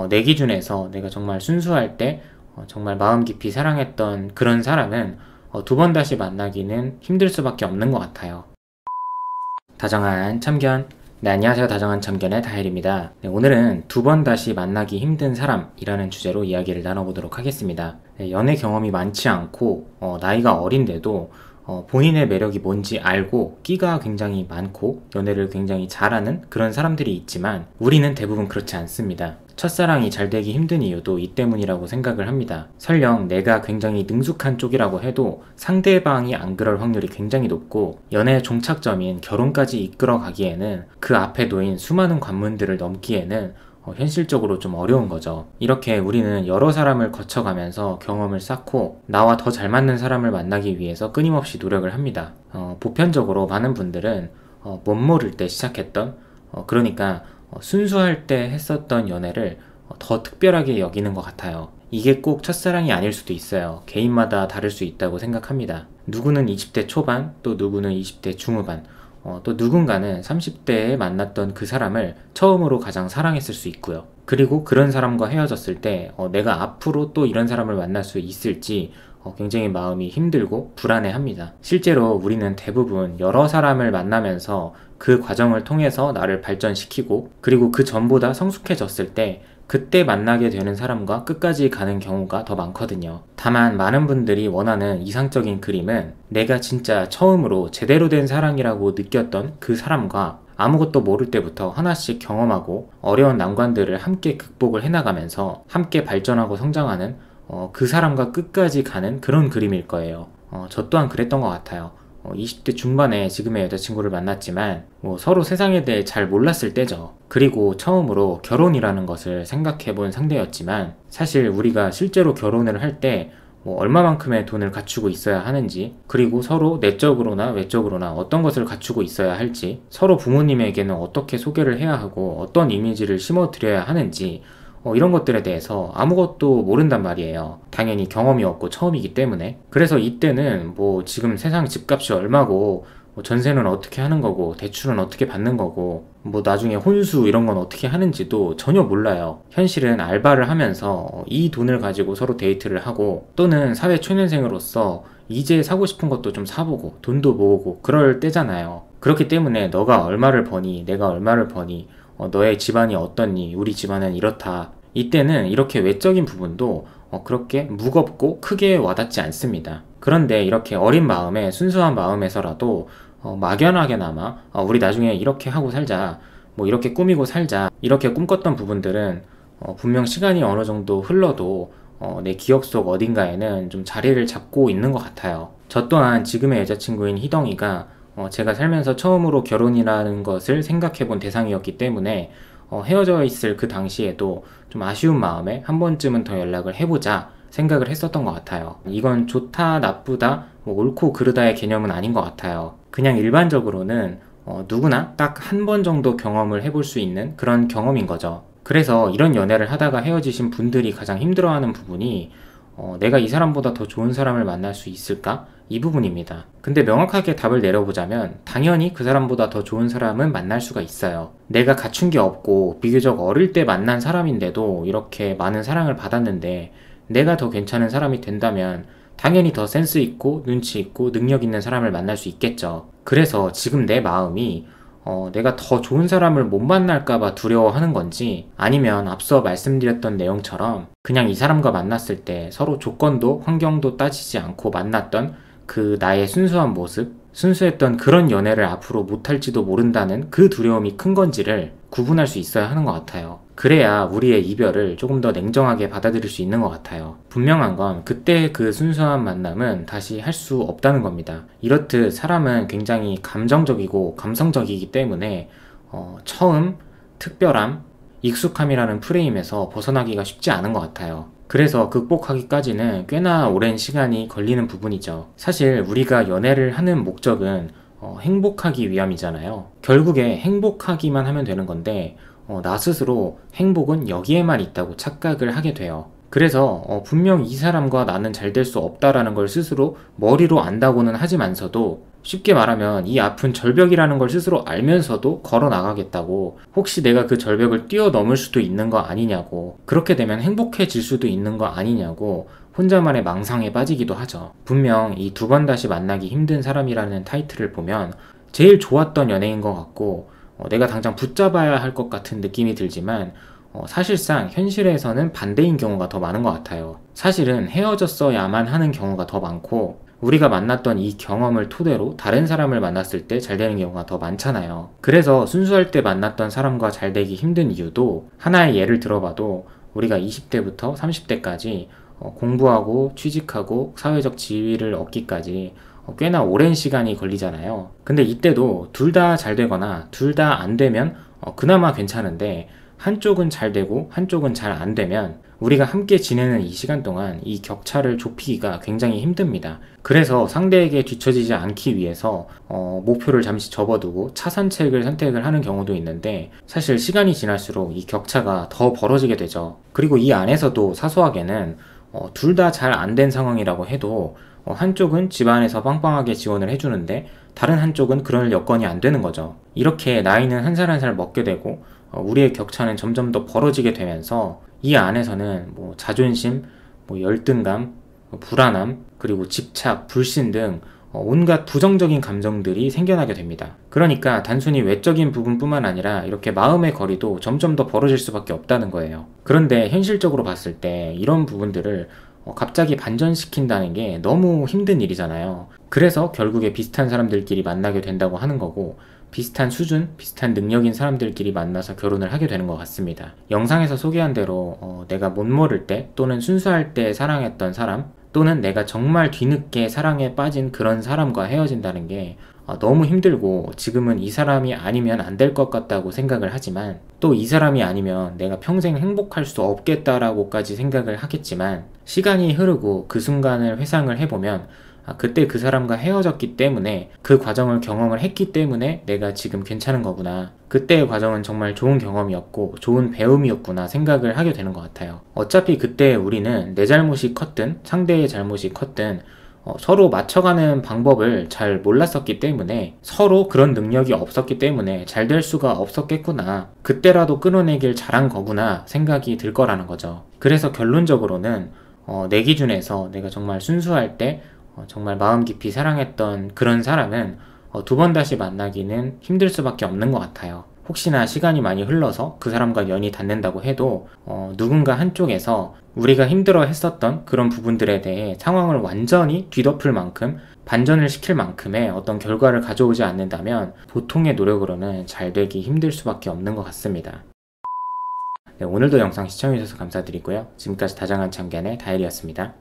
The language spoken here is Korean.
내 기준에서 내가 정말 순수할 때 정말 마음 깊이 사랑했던 그런 사람은 두 번 다시 만나기는 힘들 수밖에 없는 것 같아요. 다정한 참견. 네, 안녕하세요. 다정한 참견의 다헬입니다. 네, 오늘은 두 번 다시 만나기 힘든 사람이라는 주제로 이야기를 나눠보도록 하겠습니다. 네, 연애 경험이 많지 않고 나이가 어린데도 본인의 매력이 뭔지 알고 끼가 굉장히 많고 연애를 굉장히 잘하는 그런 사람들이 있지만 우리는 대부분 그렇지 않습니다. 첫사랑이 잘 되기 힘든 이유도 이 때문이라고 생각을 합니다. 설령 내가 굉장히 능숙한 쪽이라고 해도 상대방이 안 그럴 확률이 굉장히 높고 연애의 종착점인 결혼까지 이끌어 가기에는 그 앞에 놓인 수많은 관문들을 넘기에는 현실적으로 좀 어려운 거죠. 이렇게 우리는 여러 사람을 거쳐가면서 경험을 쌓고 나와 더 잘 맞는 사람을 만나기 위해서 끊임없이 노력을 합니다. 보편적으로 많은 분들은 못 모를 때 시작했던 그러니까 순수할 때 했었던 연애를 더 특별하게 여기는 것 같아요. 이게 꼭 첫사랑이 아닐 수도 있어요. 개인마다 다를 수 있다고 생각합니다. 누구는 20대 초반, 또 누구는 20대 중후반, 또 누군가는 30대에 만났던 그 사람을 처음으로 가장 사랑했을 수 있고요. 그리고 그런 사람과 헤어졌을 때 내가 앞으로 또 이런 사람을 만날 수 있을지 굉장히 마음이 힘들고 불안해합니다. 실제로 우리는 대부분 여러 사람을 만나면서 그 과정을 통해서 나를 발전시키고 그리고 그 전보다 성숙해졌을 때 그때 만나게 되는 사람과 끝까지 가는 경우가 더 많거든요. 다만 많은 분들이 원하는 이상적인 그림은 내가 진짜 처음으로 제대로 된 사랑이라고 느꼈던 그 사람과 아무것도 모를 때부터 하나씩 경험하고 어려운 난관들을 함께 극복을 해나가면서 함께 발전하고 성장하는 그 사람과 끝까지 가는 그런 그림일 거예요. 저 또한 그랬던 것 같아요. 20대 중반에 지금의 여자친구를 만났지만 서로 세상에 대해 잘 몰랐을 때죠. 그리고 처음으로 결혼이라는 것을 생각해 본 상대였지만 사실 우리가 실제로 결혼을 할 때 얼마만큼의 돈을 갖추고 있어야 하는지, 그리고 서로 내적으로나 외적으로나 어떤 것을 갖추고 있어야 할지, 서로 부모님에게는 어떻게 소개를 해야 하고 어떤 이미지를 심어드려야 하는지 이런 것들에 대해서 아무것도 모른단 말이에요. 당연히 경험이 없고 처음이기 때문에. 그래서 이때는 지금 세상 집값이 얼마고 전세는 어떻게 하는 거고 대출은 어떻게 받는 거고 나중에 혼수 이런 건 어떻게 하는지도 전혀 몰라요. 현실은 알바를 하면서 이 돈을 가지고 서로 데이트를 하고 또는 사회 초년생으로서 이제 사고 싶은 것도 좀 사보고 돈도 모으고 그럴 때잖아요. 그렇기 때문에 너가 얼마를 버니 내가 얼마를 버니 너의 집안이 어떻니 우리 집안은 이렇다. 이때는 이렇게 외적인 부분도 그렇게 무겁고 크게 와닿지 않습니다. 그런데 이렇게 어린 마음에 순수한 마음에서라도 막연하게나마 우리 나중에 이렇게 하고 살자, 이렇게 꾸미고 살자, 이렇게 꿈꿨던 부분들은 분명 시간이 어느 정도 흘러도 내 기억 속 어딘가에는 좀 자리를 잡고 있는 것 같아요. 저 또한 지금의 여자친구인 희덩이가 제가 살면서 처음으로 결혼이라는 것을 생각해 본 대상이었기 때문에 헤어져 있을 그 당시에도 좀 아쉬운 마음에 한 번쯤은 더 연락을 해보자 생각을 했었던 것 같아요. 이건 좋다 나쁘다 옳고 그르다의 개념은 아닌 것 같아요. 그냥 일반적으로는 누구나 딱 한 번 정도 경험을 해볼 수 있는 그런 경험인 거죠. 그래서 이런 연애를 하다가 헤어지신 분들이 가장 힘들어하는 부분이 내가 이 사람보다 더 좋은 사람을 만날 수 있을까? 이 부분입니다. 근데 명확하게 답을 내려보자면 당연히 그 사람보다 더 좋은 사람은 만날 수가 있어요. 내가 갖춘 게 없고 비교적 어릴 때 만난 사람인데도 이렇게 많은 사랑을 받았는데 내가 더 괜찮은 사람이 된다면 당연히 더 센스 있고 눈치 있고 능력 있는 사람을 만날 수 있겠죠. 그래서 지금 내 마음이 내가 더 좋은 사람을 못 만날까봐 두려워하는 건지, 아니면 앞서 말씀드렸던 내용처럼 그냥 이 사람과 만났을 때 서로 조건도 환경도 따지지 않고 만났던 그 나의 순수한 모습, 순수했던 그런 연애를 앞으로 못할지도 모른다는 그 두려움이 큰 건지를 구분할 수 있어야 하는 것 같아요. 그래야 우리의 이별을 조금 더 냉정하게 받아들일 수 있는 것 같아요. 분명한 건 그때의 그 순수한 만남은 다시 할 수 없다는 겁니다. 이렇듯 사람은 굉장히 감정적이고 감성적이기 때문에 처음, 특별함, 익숙함이라는 프레임에서 벗어나기가 쉽지 않은 것 같아요. 그래서 극복하기까지는 꽤나 오랜 시간이 걸리는 부분이죠. 사실 우리가 연애를 하는 목적은 행복하기 위함이잖아요. 결국에 행복하기만 하면 되는 건데 나 스스로 행복은 여기에만 있다고 착각을 하게 돼요. 그래서 분명 이 사람과 나는 잘 될 수 없다라는 걸 스스로 머리로 안다고는 하지만서도 쉽게 말하면 이 앞은 절벽이라는 걸 스스로 알면서도 걸어 나가겠다고, 혹시 내가 그 절벽을 뛰어넘을 수도 있는 거 아니냐고, 그렇게 되면 행복해질 수도 있는 거 아니냐고 혼자만의 망상에 빠지기도 하죠. 분명 이 두 번 다시 만나기 힘든 사람이라는 타이틀을 보면 제일 좋았던 연애인 것 같고 내가 당장 붙잡아야 할 것 같은 느낌이 들지만 사실상 현실에서는 반대인 경우가 더 많은 것 같아요. 사실은 헤어졌어야만 하는 경우가 더 많고 우리가 만났던 이 경험을 토대로 다른 사람을 만났을 때 잘 되는 경우가 더 많잖아요. 그래서 순수할 때 만났던 사람과 잘 되기 힘든 이유도 하나의 예를 들어봐도 우리가 20대부터 30대까지 공부하고 취직하고 사회적 지위를 얻기까지 꽤나 오랜 시간이 걸리잖아요. 근데 이때도 둘 다 잘 되거나 둘 다 안 되면 그나마 괜찮은데 한쪽은 잘 되고 한쪽은 잘 안 되면 우리가 함께 지내는 이 시간 동안 이 격차를 좁히기가 굉장히 힘듭니다. 그래서 상대에게 뒤처지지 않기 위해서 목표를 잠시 접어두고 차선책을 선택을 하는 경우도 있는데 사실 시간이 지날수록 이 격차가 더 벌어지게 되죠. 그리고 이 안에서도 사소하게는 둘 다 잘 안 된 상황이라고 해도 한쪽은 집안에서 빵빵하게 지원을 해주는데 다른 한쪽은 그럴 여건이 안 되는 거죠. 이렇게 나이는 한 살 한 살 먹게 되고 우리의 격차는 점점 더 벌어지게 되면서 이 안에서는 자존심, 열등감, 불안함, 그리고 집착, 불신 등 온갖 부정적인 감정들이 생겨나게 됩니다. 그러니까 단순히 외적인 부분뿐만 아니라 이렇게 마음의 거리도 점점 더 벌어질 수밖에 없다는 거예요. 그런데 현실적으로 봤을 때 이런 부분들을 갑자기 반전시킨다는 게 너무 힘든 일이잖아요. 그래서 결국에 비슷한 사람들끼리 만나게 된다고 하는 거고 비슷한 수준, 비슷한 능력인 사람들끼리 만나서 결혼을 하게 되는 것 같습니다. 영상에서 소개한 대로 내가 못 모를 때 또는 순수할 때 사랑했던 사람 또는 내가 정말 뒤늦게 사랑에 빠진 그런 사람과 헤어진다는 게 너무 힘들고 지금은 이 사람이 아니면 안 될 것 같다고 생각을 하지만 또 이 사람이 아니면 내가 평생 행복할 수 없겠다라고까지 생각을 하겠지만 시간이 흐르고 그 순간을 회상을 해보면 그때 그 사람과 헤어졌기 때문에 그 과정을 경험을 했기 때문에 내가 지금 괜찮은 거구나. 그때의 과정은 정말 좋은 경험이었고 좋은 배움이었구나 생각을 하게 되는 것 같아요. 어차피 그때 우리는 내 잘못이 컸든 상대의 잘못이 컸든 서로 맞춰가는 방법을 잘 몰랐었기 때문에 서로 그런 능력이 없었기 때문에 잘 될 수가 없었겠구나. 그때라도 끊어내길 잘한 거구나 생각이 들 거라는 거죠. 그래서 결론적으로는 내 기준에서 내가 정말 순수할 때 정말 마음 깊이 사랑했던 그런 사람은 두 번 다시 만나기는 힘들 수밖에 없는 것 같아요. 혹시나 시간이 많이 흘러서 그 사람과 연이 닿는다고 해도 누군가 한쪽에서 우리가 힘들어 했었던 그런 부분들에 대해 상황을 완전히 뒤덮을 만큼 반전을 시킬 만큼의 어떤 결과를 가져오지 않는다면 보통의 노력으로는 잘 되기 힘들 수밖에 없는 것 같습니다. 네, 오늘도 영상 시청해주셔서 감사드리고요. 지금까지 다정한 참견의 다일이었습니다.